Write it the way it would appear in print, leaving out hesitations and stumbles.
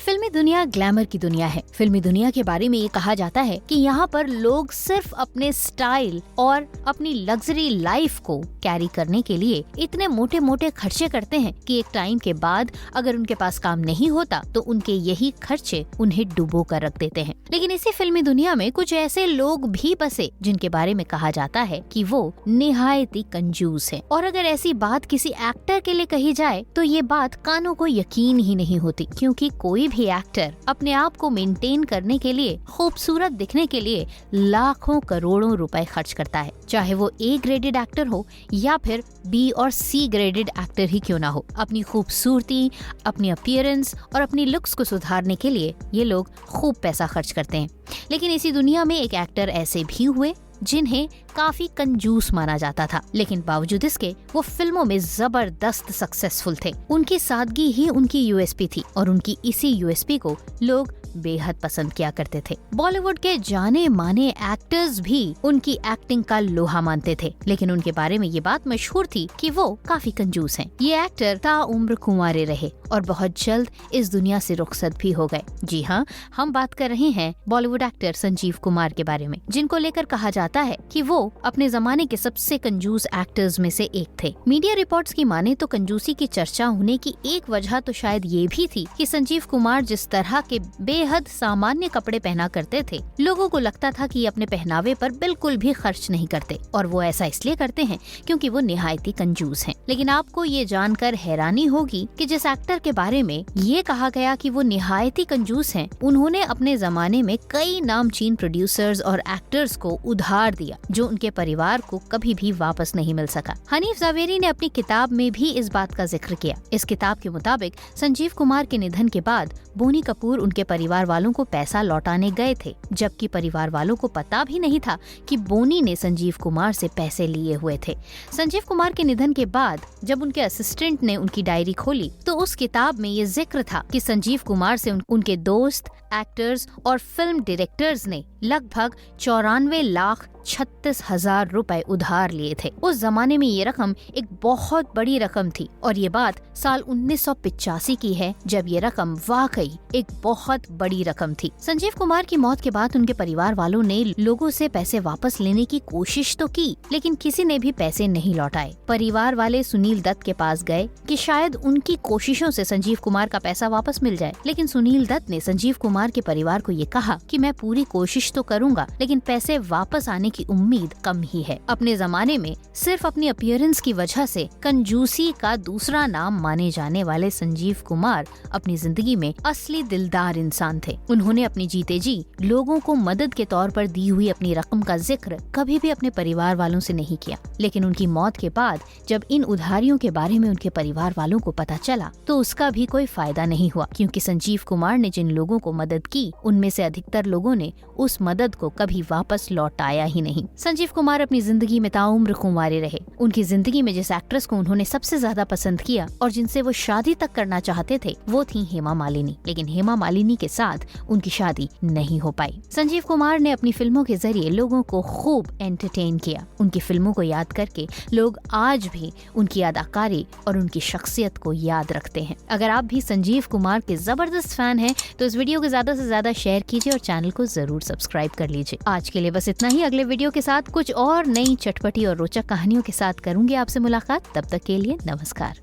फिल्मी दुनिया ग्लैमर की दुनिया है। फिल्मी दुनिया के बारे में ये कहा जाता है कि यहाँ पर लोग सिर्फ अपने स्टाइल और अपनी लग्जरी लाइफ को कैरी करने के लिए इतने मोटे मोटे खर्चे करते हैं कि एक टाइम के बाद अगर उनके पास काम नहीं होता तो उनके यही खर्चे उन्हें डुबो कर रख देते हैं। लेकिन इसी फिल्मी दुनिया में कुछ ऐसे लोग भी बसे जिनके बारे में कहा जाता है कि वो निहायती कंजूस है। और अगर ऐसी बात किसी एक्टर के लिए कही जाए तो ये बात कानों को यकीन ही नहीं होती, क्योंकि कोई भी एक्टर अपने आप को मेंटेन करने के लिए, खूबसूरत दिखने के लिए लाखों करोड़ों रुपए खर्च करता है, चाहे वो ए ग्रेडेड एक्टर हो या फिर बी और सी ग्रेडेड एक्टर ही क्यों ना हो। अपनी खूबसूरती, अपनी अपीयरेंस और अपनी लुक्स को सुधारने के लिए ये लोग खूब पैसा खर्च करते हैं। लेकिन इसी दुनिया में एक एक्टर ऐसे भी हुए जिन्हें काफी कंजूस माना जाता था, लेकिन बावजूद इसके वो फिल्मों में जबरदस्त सक्सेसफुल थे। उनकी सादगी ही उनकी यूएसपी थी और उनकी इसी यूएसपी को लोग बेहद पसंद किया करते थे। बॉलीवुड के जाने माने एक्टर्स भी उनकी एक्टिंग का लोहा मानते थे, लेकिन उनके बारे में ये बात मशहूर थी कि वो काफी कंजूस हैं। ये एक्टर ताउम्र कुंवारे रहे और बहुत जल्द इस दुनिया से रुखसत भी हो गए। जी हाँ, हम बात कर रहे हैं बॉलीवुड एक्टर संजीव कुमार के बारे में, जिनको लेकर कहा जाता है कि वो अपने जमाने के सबसे कंजूस एक्टर्स में से एक थे। मीडिया रिपोर्ट्स की माने तो कंजूसी की चर्चा होने की एक वजह तो शायद ये भी थी कि संजीव कुमार जिस तरह के बेहद सामान्य कपड़े पहना करते थे, लोगों को लगता था कि अपने पहनावे पर बिल्कुल भी खर्च नहीं करते, और वो ऐसा इसलिए करते हैं क्योंकि वो निहायती कंजूस हैं। लेकिन आपको ये जानकर हैरानी होगी कि जिस एक्टर के बारे में ये कहा गया कि वो निहायती कंजूस हैं, उन्होंने अपने जमाने में कई नामचीन प्रोड्यूसर्स और एक्टर्स को उधार दिया, जो उनके परिवार को कभी भी वापस नहीं मिल सका। हनीफ जावेरी ने अपनी किताब में भी इस बात का जिक्र किया। इस किताब के मुताबिक संजीव कुमार के निधन के बाद बोनी कपूर उनके परिवार वालों को पैसा लौटाने गए थे, जबकि परिवार वालों को पता भी नहीं था कि बोनी ने संजीव कुमार से पैसे लिए हुए थे। संजीव कुमार के निधन के बाद जब उनके असिस्टेंट ने उनकी डायरी खोली तो उस किताब में ये जिक्र था कि संजीव कुमार से उनके दोस्त, एक्टर्स और फिल्म डायरेक्टर्स ने लगभग 94,36,000 रुपए उधार लिए थे। उस जमाने में ये रकम एक बहुत बड़ी रकम थी और ये बात साल 1985 की है, जब ये रकम वाकई एक बहुत बड़ी रकम थी। संजीव कुमार की मौत के बाद उनके परिवार वालों ने लोगों से पैसे वापस लेने की कोशिश तो की, लेकिन किसी ने भी पैसे नहीं लौटाए। परिवार वाले सुनील दत्त के पास गए कि शायद उनकी कोशिशों से संजीव कुमार का पैसा वापस मिल जाए, लेकिन सुनील दत्त ने संजीव कुमार के परिवार को ये कहा कि मैं पूरी कोशिश तो करूंगा, लेकिन पैसे वापस आने की उम्मीद कम ही है। अपने जमाने में सिर्फ अपनी अपीयरेंस की वजह से कंजूसी का दूसरा नाम माने जाने वाले संजीव कुमार अपनी जिंदगी में असली दिलदार इंसान थे। उन्होंने अपने जीते जी लोगों को मदद के तौर पर दी हुई अपनी रकम का जिक्र कभी भी अपने परिवार वालों से नहीं किया, लेकिन उनकी मौत के बाद जब इन उधारियों के बारे में उनके परिवार वालों को पता चला तो उसका भी कोई फायदा नहीं हुआ, क्योंकि संजीव कुमार ने जिन लोगों को मदद की उनमें से अधिकतर लोगों ने उस मदद को कभी वापस लौटाया ही नहीं। संजीव कुमार अपनी जिंदगी में ताउम्र कुंवारे रहे। उनकी जिंदगी में जिस एक्ट्रेस को उन्होंने सबसे ज्यादा पसंद किया और जिनसे वो शादी तक करना चाहते थे वो थी हेमा मालिनी, लेकिन हेमा मालिनी के साथ उनकी शादी नहीं हो पाई। संजीव कुमार ने अपनी फिल्मों के जरिए लोगों को खूब एंटरटेन किया। उनकी फिल्मों को याद करके लोग आज भी उनकी अदाकारी और उनकी शख्सियत को याद रखते हैं। अगर आप भी संजीव कुमार के जबरदस्त फैन हैं तो इस वीडियो को ज्यादा से ज्यादा शेयर कीजिए और चैनल को जरूर सब्सक्राइब कर लीजिए। आज के लिए बस इतना ही। अगले वीडियो के साथ कुछ और नई चटपटी और रोचक कहानियों के साथ करूंगी आपसे मुलाकात। तब तक के लिए नमस्कार।